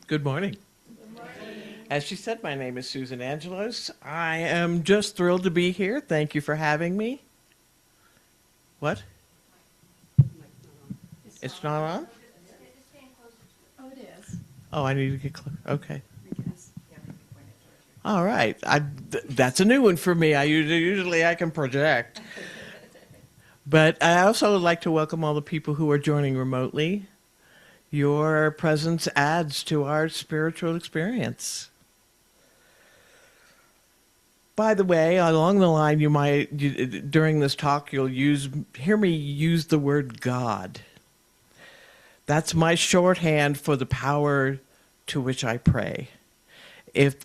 Good morning. As she said, my name is Susan Angelos. I am just thrilled to be here. Thank you for having me. What? It's not on? Oh, it is. Oh, I need to get close. Okay. Yes. All right. That's a new one for me. Usually I can project. But I also would like to welcome all the people who are joining remotely. Your presence adds to our spiritual experience. By the way, along the line, during this talk, you'll hear me use the word God. That's my shorthand for the power to which I pray. If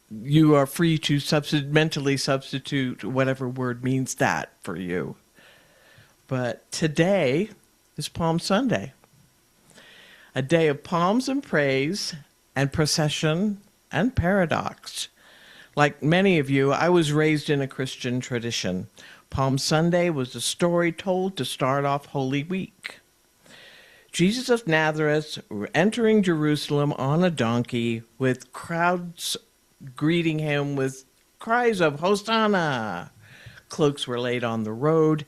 you are free to mentally substitute whatever word means that for you. But today is Palm Sunday, a day of palms and praise and procession and paradox. Like many of you, I was raised in a Christian tradition. Palm Sunday was a story told to start off Holy Week. Jesus of Nazareth entering Jerusalem on a donkey with crowds greeting him with cries of Hosanna. Cloaks were laid on the road.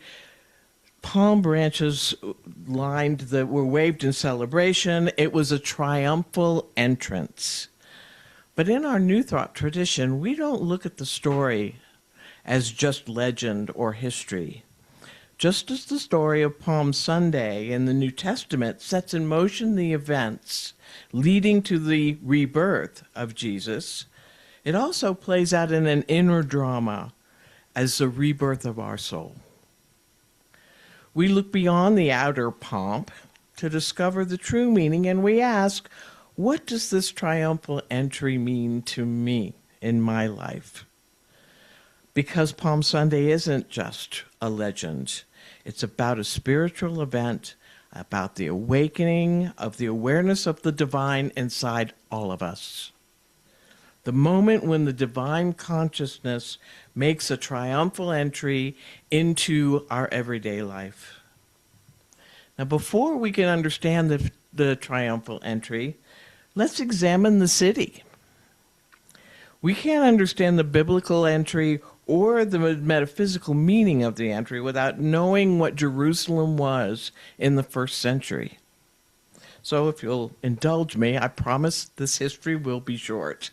Palm branches were waved in celebration. It was a triumphal entrance. But in our New Thought tradition, we don't look at the story as just legend or history. Just as the story of Palm Sunday in the New Testament sets in motion the events leading to the rebirth of Jesus, it also plays out in an inner drama as the rebirth of our soul. We look beyond the outer pomp to discover the true meaning, and we ask, what does this triumphal entry mean to me in my life? Because Palm Sunday isn't just a legend. It's about a spiritual event, about the awakening of the awareness of the divine inside all of us. The moment when the divine consciousness makes a triumphal entry into our everyday life. Now, before we can understand the triumphal entry, let's examine the city. We can't understand the biblical entry or the metaphysical meaning of the entry without knowing what Jerusalem was in the first century. So if you'll indulge me, I promise this history will be short.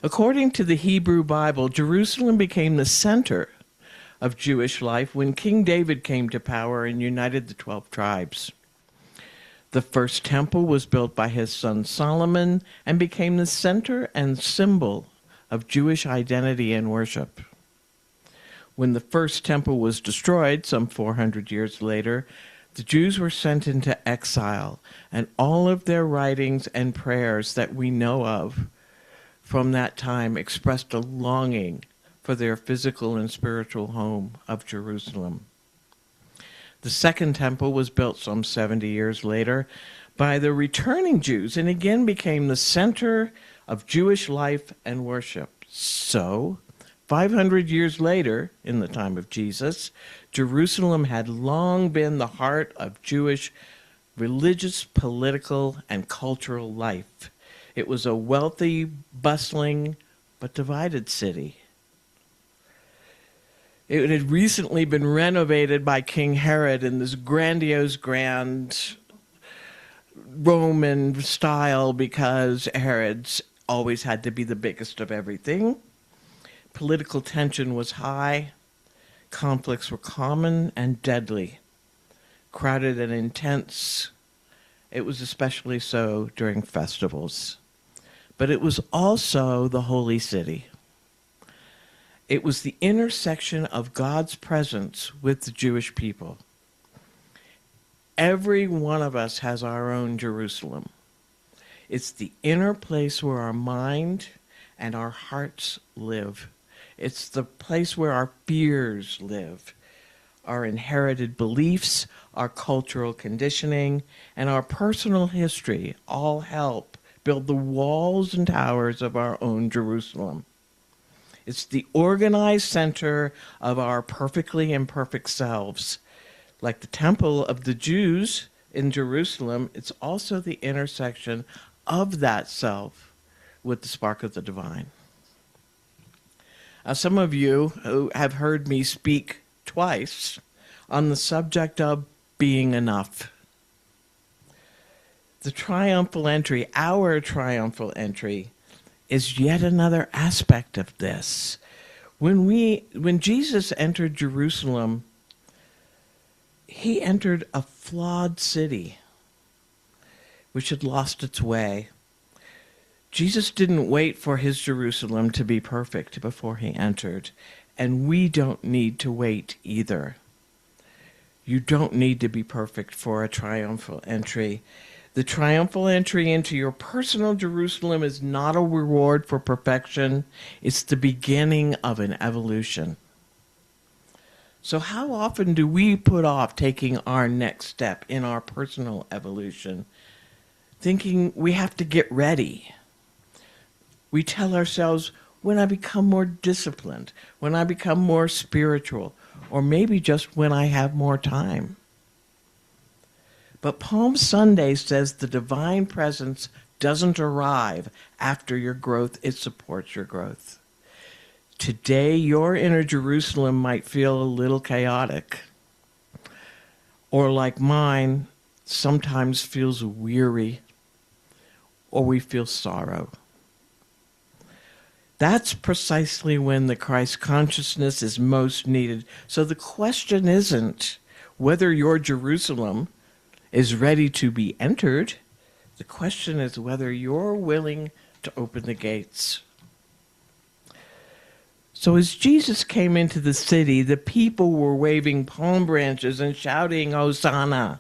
According to the Hebrew Bible, Jerusalem became the center of Jewish life when King David came to power and united the 12 tribes. The first temple was built by his son Solomon and became the center and symbol of Jewish identity and worship. When the first temple was destroyed some 400 years later, the Jews were sent into exile, and all of their writings and prayers that we know of from that time expressed a longing for their physical and spiritual home of Jerusalem. The second temple was built some 70 years later by the returning Jews and again became the center of Jewish life and worship. So, 500 years later, in the time of Jesus, Jerusalem had long been the heart of Jewish religious, political, and cultural life. It was a wealthy, bustling, but divided city. It had recently been renovated by King Herod in this grandiose, grand Roman style because Herod's always had to be the biggest of everything. Political tension was high. Conflicts were common and deadly. Crowded and intense. It was especially so during festivals. But it was also the holy city. It was the intersection of God's presence with the Jewish people. Every one of us has our own Jerusalem. It's the inner place where our mind and our hearts live. It's the place where our fears live, our inherited beliefs, our cultural conditioning, and our personal history all help build the walls and towers of our own Jerusalem. It's the organized center of our perfectly imperfect selves. Like the temple of the Jews, in Jerusalem, it's also the intersection of that self with the spark of the divine. Some of you who have heard me speak twice on the subject of being enough. The triumphal entry, our triumphal entry, is yet another aspect of this. When Jesus entered Jerusalem, he entered a flawed city which had lost its way. Jesus didn't wait for his Jerusalem to be perfect before he entered, and we don't need to wait either. You don't need to be perfect for a triumphal entry. The triumphal entry into your personal Jerusalem is not a reward for perfection. It's the beginning of an evolution. So how often do we put off taking our next step in our personal evolution, thinking we have to get ready? We tell ourselves, when I become more disciplined, when I become more spiritual, or maybe just when I have more time. But Palm Sunday says the divine presence doesn't arrive after your growth, it supports your growth. Today, your inner Jerusalem might feel a little chaotic, or like mine, sometimes feels weary, or we feel sorrow. That's precisely when the Christ consciousness is most needed. So the question isn't whether your Jerusalem is ready to be entered. The question is whether you're willing to open the gates. So as Jesus came into the city, the people were waving palm branches and shouting, Hosanna.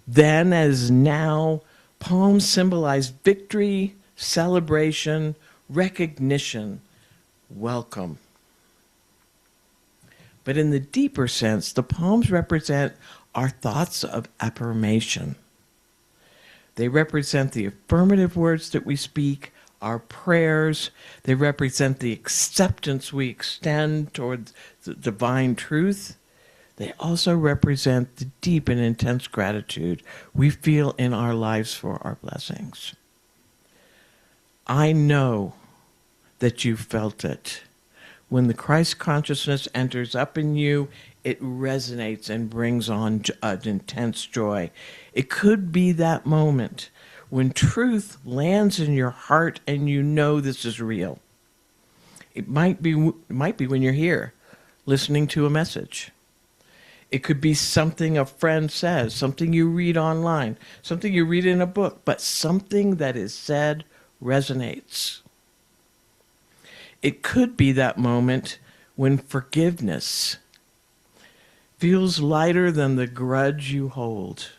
Then, as now, palms symbolize victory, celebration, recognition, welcome. But in the deeper sense, the palms represent our thoughts of affirmation. They represent the affirmative words that we speak, our prayers. They represent the acceptance we extend toward the divine truth. They also represent the deep and intense gratitude we feel in our lives for our blessings. I know that you felt it. When the Christ consciousness enters up in you, it resonates and brings on an intense joy. It could be that moment when truth lands in your heart and you know this is real. It might be when you're here listening to a message. It could be something a friend says, something you read online, something you read in a book, but something that is said resonates. It could be that moment when forgiveness feels lighter than the grudge you hold,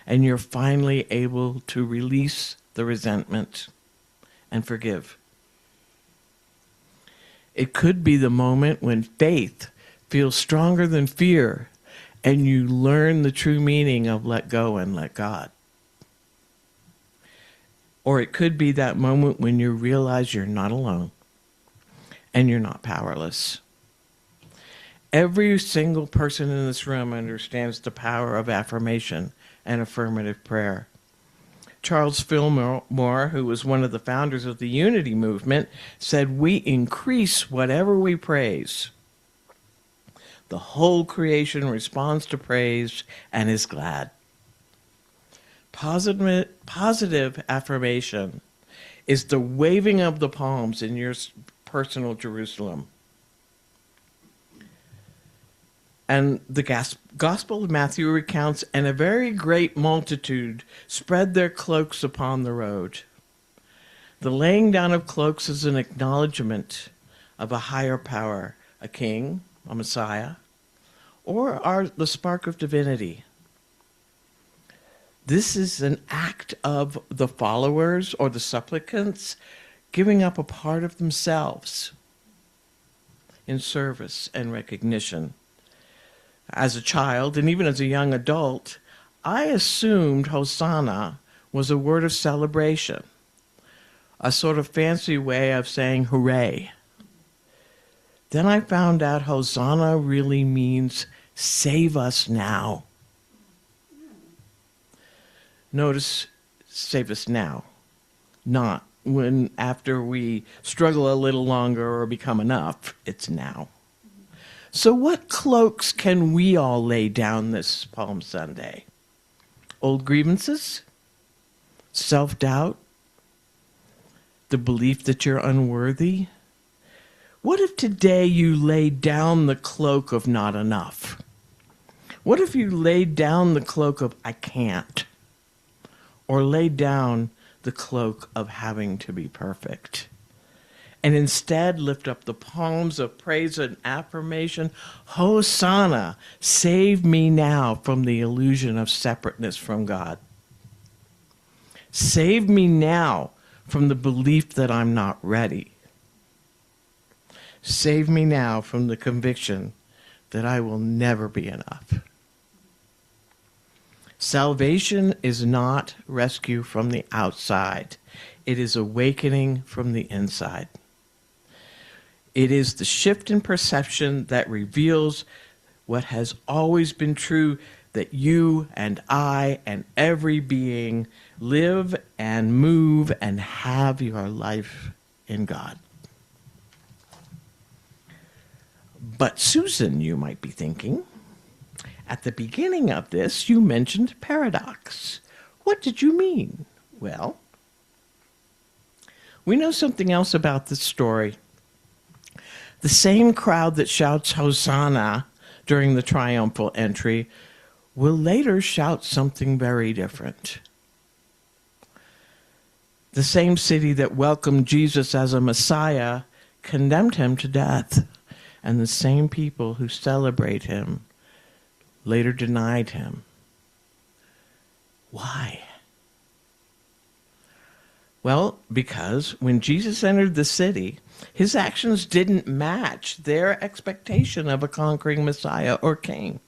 and you're finally able to release the resentment and forgive. It could be the moment when faith feels stronger than fear, and you learn the true meaning of let go and let God. Or it could be that moment when you realize you're not alone and you're not powerless. Every single person in this room understands the power of affirmation and affirmative prayer. Charles Fillmore, who was one of the founders of the Unity movement, said, "We increase whatever we praise. The whole creation responds to praise and is glad." Positive affirmation is the waving of the palms in your personal Jerusalem. And the Gospel of Matthew recounts, and a very great multitude spread their cloaks upon the road. The laying down of cloaks is an acknowledgement of a higher power, a king, a Messiah, or the spark of divinity. This is an act of the followers or the supplicants giving up a part of themselves in service and recognition. As a child, and even as a young adult, I assumed Hosanna was a word of celebration, a sort of fancy way of saying hooray. Then I found out Hosanna really means save us now. Notice, save us now, not when after we struggle a little longer or become enough. It's now. So what cloaks can we all lay down this Palm Sunday? Old grievances? Self-doubt? The belief that you're unworthy? What if today you laid down the cloak of not enough? What if you laid down the cloak of I can't? Or laid down the cloak of having to be perfect? And instead lift up the palms of praise and affirmation. Hosanna, save me now from the illusion of separateness from God. Save me now from the belief that I'm not ready. Save me now from the conviction that I will never be enough. Salvation is not rescue from the outside. It is awakening from the inside. It is the shift in perception that reveals what has always been true, that you and I and every being live and move and have your life in God. But Susan, you might be thinking, at the beginning of this, you mentioned paradox. What did you mean? Well, we know something else about this story. The same crowd that shouts Hosanna during the triumphal entry will later shout something very different. The same city that welcomed Jesus as a Messiah condemned him to death, and the same people who celebrate him later denied him. Why? Well, because when Jesus entered the city, his actions didn't match their expectation of a conquering Messiah or king.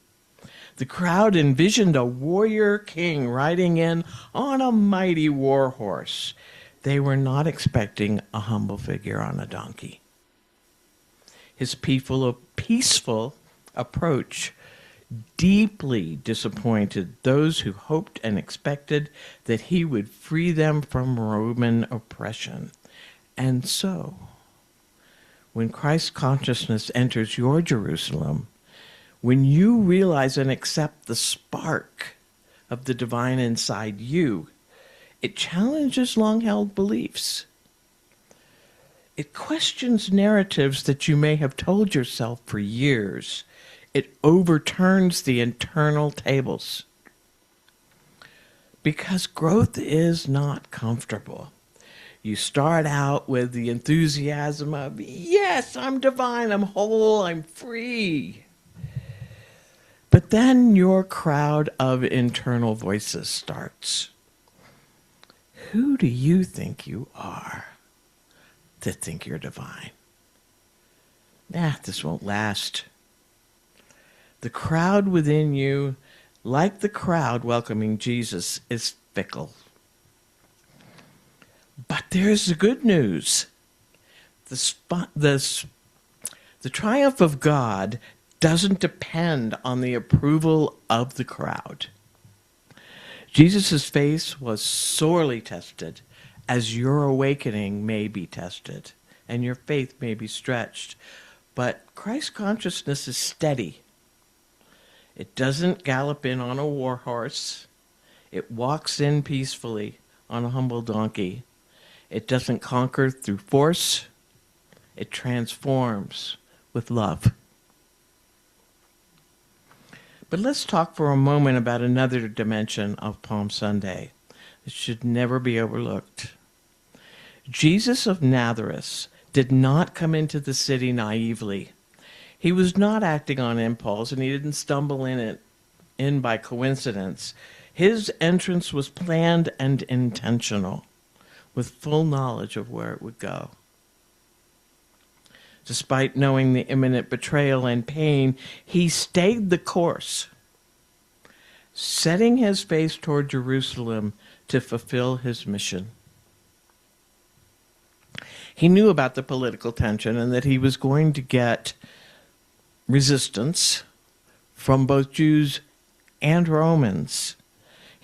The crowd envisioned a warrior king riding in on a mighty war horse. They were not expecting a humble figure on a donkey. His peaceful approach deeply disappointed those who hoped and expected that he would free them from Roman oppression. And so, when Christ consciousness enters your Jerusalem, when you realize and accept the spark of the divine inside you, it challenges long-held beliefs. It questions narratives that you may have told yourself for years. It overturns the internal tables. Because growth is not comfortable. You start out with the enthusiasm of, yes, I'm divine, I'm whole, I'm free. But then your crowd of internal voices starts. Who do you think you are to think you're divine? This won't last. The crowd within you, like the crowd welcoming Jesus, is fickle. But there's the good news. The triumph of God doesn't depend on the approval of the crowd. Jesus' face was sorely tested, as your awakening may be tested, and your faith may be stretched. But Christ consciousness is steady. It doesn't gallop in on a war horse. It walks in peacefully on a humble donkey. It doesn't conquer through force. It transforms with love. But let's talk for a moment about another dimension of Palm Sunday. It should never be overlooked. Jesus of Nazareth did not come into the city naively. He was not acting on impulse, and he didn't stumble in by coincidence. His entrance was planned and intentional, with full knowledge of where it would go. Despite knowing the imminent betrayal and pain, he stayed the course, setting his face toward Jerusalem to fulfill his mission. He knew about the political tension and that he was going to get resistance from both Jews and Romans.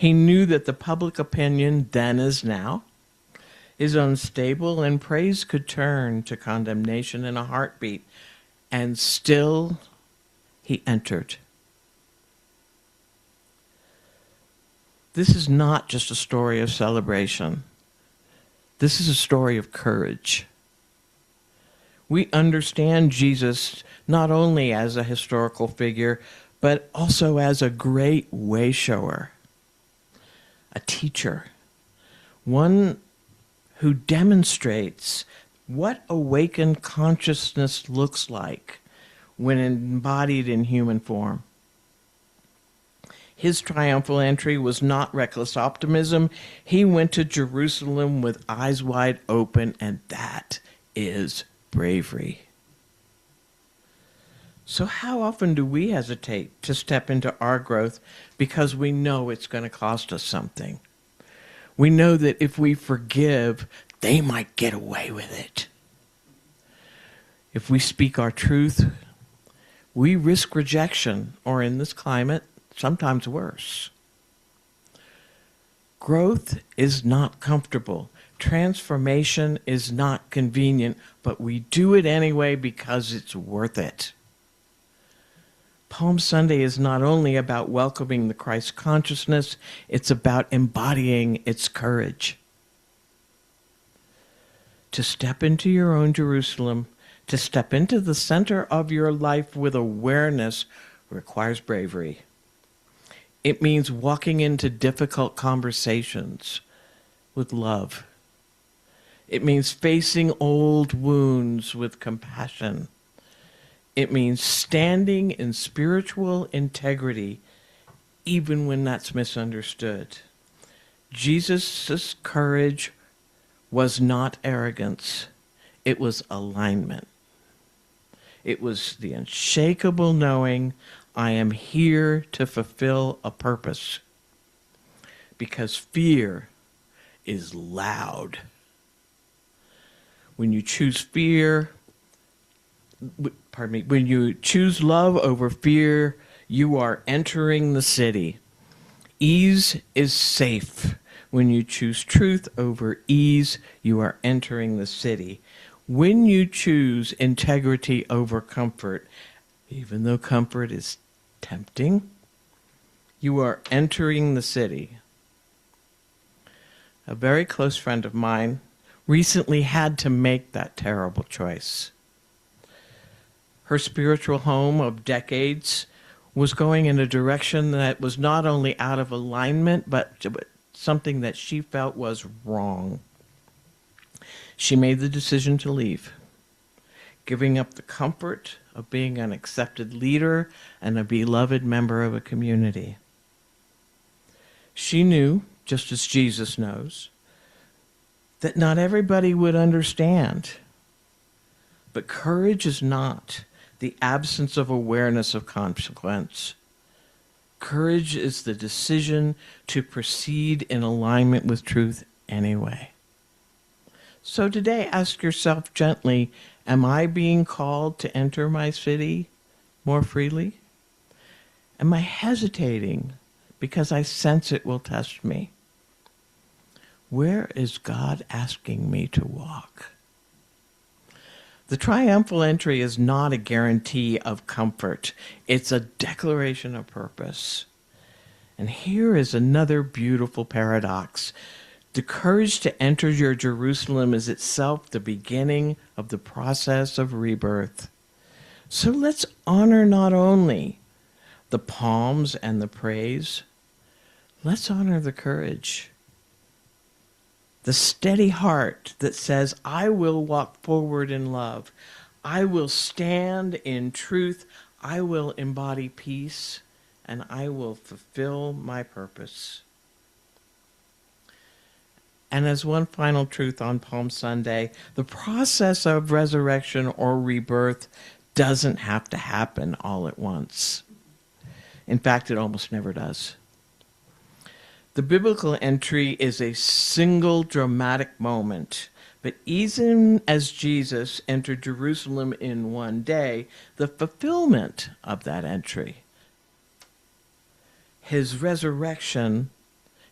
He knew that the public opinion, then as now, is unstable, and praise could turn to condemnation in a heartbeat. And still, he entered. This is not just a story of celebration. This is a story of courage. We understand Jesus not only as a historical figure, but also as a great way-shower, a teacher, one who demonstrates what awakened consciousness looks like when embodied in human form. His triumphal entry was not reckless optimism. He went to Jerusalem with eyes wide open, and that is bravery. So how often do we hesitate to step into our growth because we know it's going to cost us something? We know that if we forgive, they might get away with it. If we speak our truth, we risk rejection, or in this climate, sometimes worse. Growth is not comfortable. Transformation is not convenient, but we do it anyway because it's worth it. Palm Sunday is not only about welcoming the Christ consciousness, it's about embodying its courage. To step into your own Jerusalem, to step into the center of your life with awareness, requires bravery. It means walking into difficult conversations with love. It means facing old wounds with compassion. It means standing in spiritual integrity, even when that's misunderstood. Jesus' courage was not arrogance. It was alignment. It was the unshakable knowing, I am here to fulfill a purpose. Because fear is loud. When you choose when you choose love over fear, you are entering the city. Ease is safe. When you choose truth over ease, you are entering the city. When you choose integrity over comfort, even though comfort is tempting, you are entering the city. A very close friend of mine recently had to make that terrible choice. Her spiritual home of decades was going in a direction that was not only out of alignment, but something that she felt was wrong. She made the decision to leave, giving up the comfort of being an accepted leader and a beloved member of a community. She knew, just as Jesus knows, that not everybody would understand. But courage is not the absence of awareness of consequence. Courage is the decision to proceed in alignment with truth anyway. So today, ask yourself gently, am I being called to enter my city more freely? Am I hesitating because I sense it will test me? Where is God asking me to walk? The triumphal entry is not a guarantee of comfort. It's a declaration of purpose. And here is another beautiful paradox. The courage to enter your Jerusalem is itself the beginning of the process of rebirth. So let's honor not only the palms and the praise, let's honor the courage. The steady heart that says, I will walk forward in love. I will stand in truth. I will embody peace. And I will fulfill my purpose. And as one final truth on Palm Sunday, the process of resurrection or rebirth doesn't have to happen all at once. In fact, it almost never does. The biblical entry is a single dramatic moment, but even as Jesus entered Jerusalem in one day, the fulfillment of that entry, his resurrection,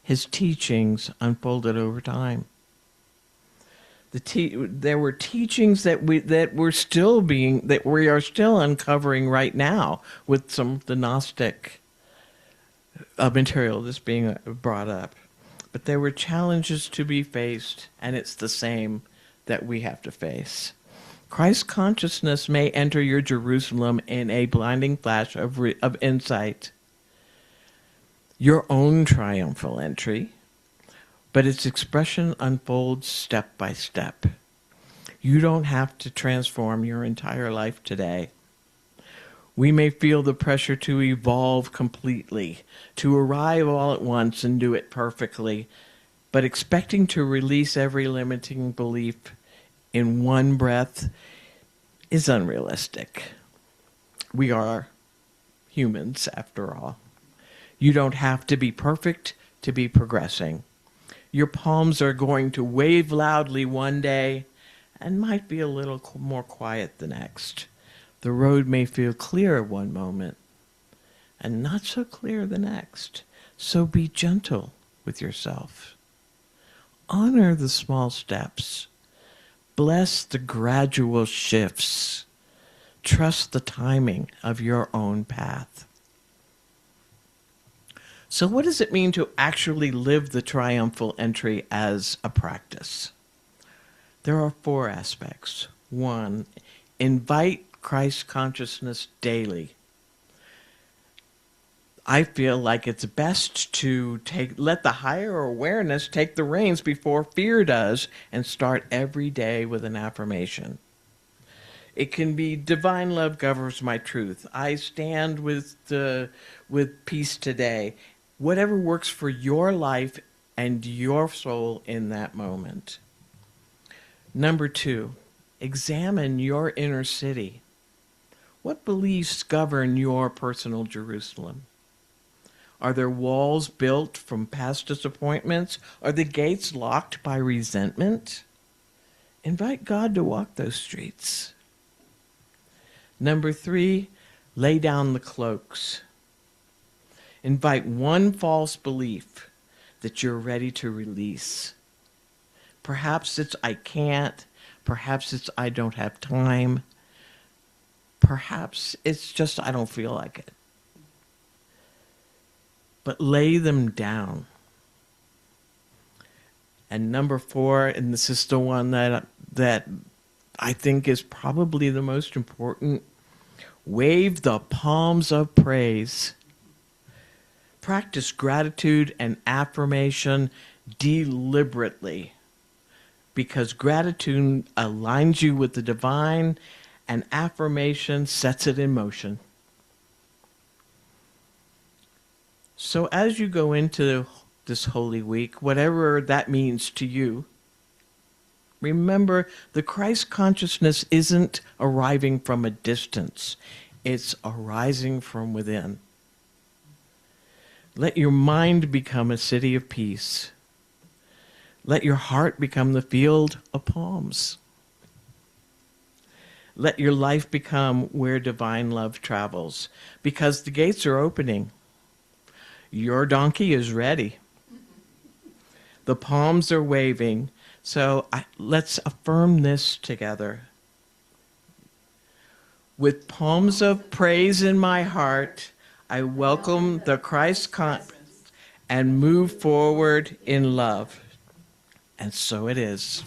his teachings unfolded over time. There were teachings that we are still uncovering right now with some of the Gnostic material that's being brought up. But there were challenges to be faced, and it's the same that we have to face. Christ consciousness may enter your Jerusalem in a blinding flash of insight, your own triumphal entry, but its expression unfolds step by step. You don't have to transform your entire life today. We may feel the pressure to evolve completely, to arrive all at once and do it perfectly, but expecting to release every limiting belief in one breath is unrealistic. We are humans, after all. You don't have to be perfect to be progressing. Your palms are going to wave loudly one day and might be a little more quiet the next. The road may feel clear one moment and not so clear the next. So be gentle with yourself. Honor the small steps. Bless the gradual shifts. Trust the timing of your own path. So what does it mean to actually live the triumphal entry as a practice? There are 4 aspects. 1, invite Christ consciousness daily. I feel like it's best to let the higher awareness take the reins before fear does, and start every day with an affirmation. It can be divine love governs my truth. I stand with peace today. Whatever works for your life and your soul in that moment. Number 2, examine your inner city. What beliefs govern your personal Jerusalem? Are there walls built from past disappointments? Are the gates locked by resentment? Invite God to walk those streets. Number 3, lay down the cloaks. Invite one false belief that you're ready to release. Perhaps it's I can't. Perhaps it's I don't have time. Perhaps it's just I don't feel like it. But lay them down. And number 4, and this is the one that I think is probably the most important, wave the palms of praise. Practice gratitude and affirmation deliberately, because gratitude aligns you with the divine and affirmation sets it in motion. So as you go into this Holy Week, whatever that means to you, remember the Christ consciousness isn't arriving from a distance. It's arising from within. Let your mind become a city of peace. Let your heart become the field of palms. Let your life become where divine love travels, because the gates are opening. Your donkey is ready. The palms are waving. So let's affirm this together. With palms of praise in my heart, I welcome the Christ and move forward in love. And so it is.